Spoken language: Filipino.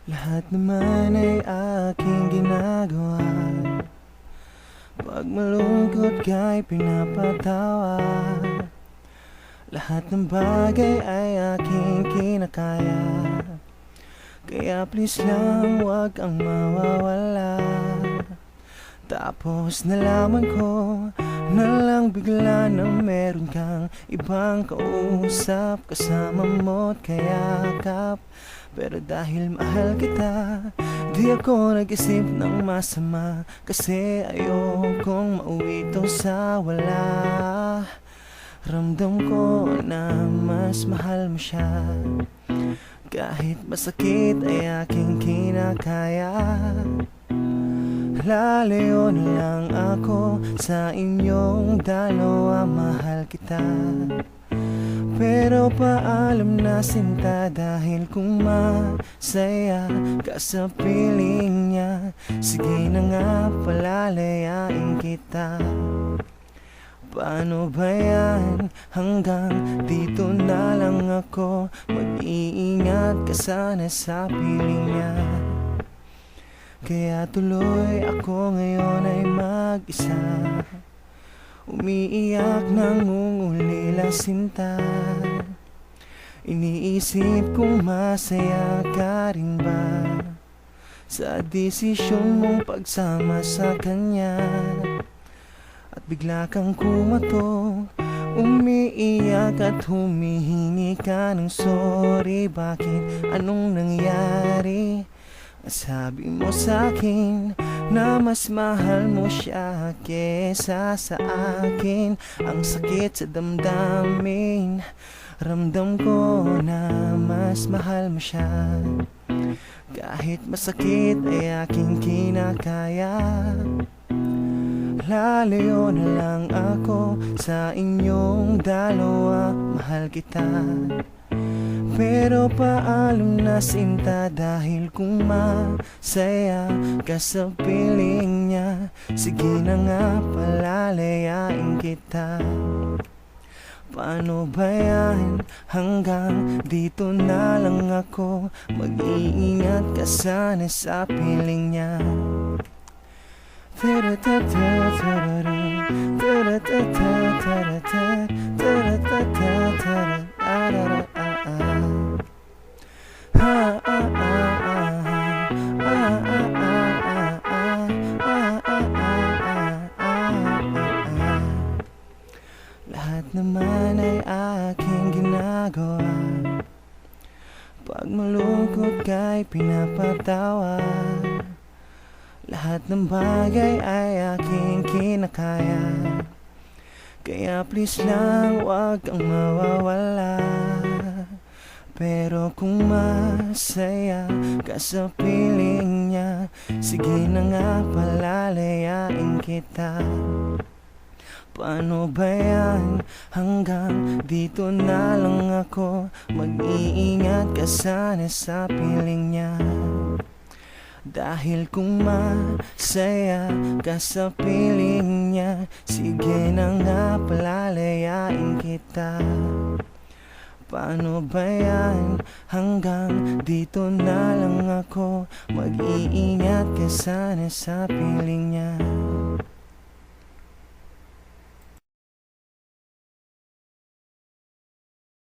Lahat naman ay aking ginagawa. Pag malungkot ka'y pinapatawa. Lahat ng bagay ay aking kinakaya. Kaya please lang huwag kang mawawala. Tapos nalaman ko na lang bigla na meron kang ibang kausap, kasama mo't kayakap. Pero dahil mahal kita, di ako nag-isip ng masama. Kasi ayokong mauwi to sa wala. Ramdam ko na mas mahal mo siya. Kahit masakit ay aking kinakaya. Lalayo na lang ako sa inyong dalawa, mahal kita. Pero paalam na sinta, dahil kung masaya ka sa piling niya, sige na nga palalayain kita. Paano ba yan? Hanggang dito na lang ako. Mag-iingat ka sana sa piling niya. Kaya tuloy ako ngayon ay mag-isa, umiiyak nangungulila sinta. Iniisip kung masaya ka rin ba sa desisyon mong pagsama sa kanya. At bigla kang kumato, umiiyak at humihingi ka ng sorry. Bakit? Anong nangyari? Sabi mo sa'kin na mas mahal mo siya kesa sa akin. Ang sakit sa damdamin, ramdam ko na mas mahal mo siya. Kahit masakit ay aking kinakaya. Lalayo na lang ako sa inyong dalawa, mahal kita. Pero paalam na sinta, dahil kung masaya ka sa piling niya, sige na nga palalayain kita. Paano ba yan? Hanggang dito na lang ako. Mag-iingat ka sana sa piling niya. Lahat naman ay aking ginagawa. Pag malungkot ka'y pinapatawa. Lahat ng bagay ay aking kinakaya. Kaya please lang huwag kang mawawala. Pero kung masaya ka sa piling niya, sige na nga palalayain kita. Paano ba yan? Hanggang dito na lang ako. Mag-iingat ka sana sa piling niya. Dahil kung masaya ka sa piling niya, sige na nga palalayain kita. Paano ba yan? Hanggang dito na lang ako. Mag-iingat ka sana sa piling niya.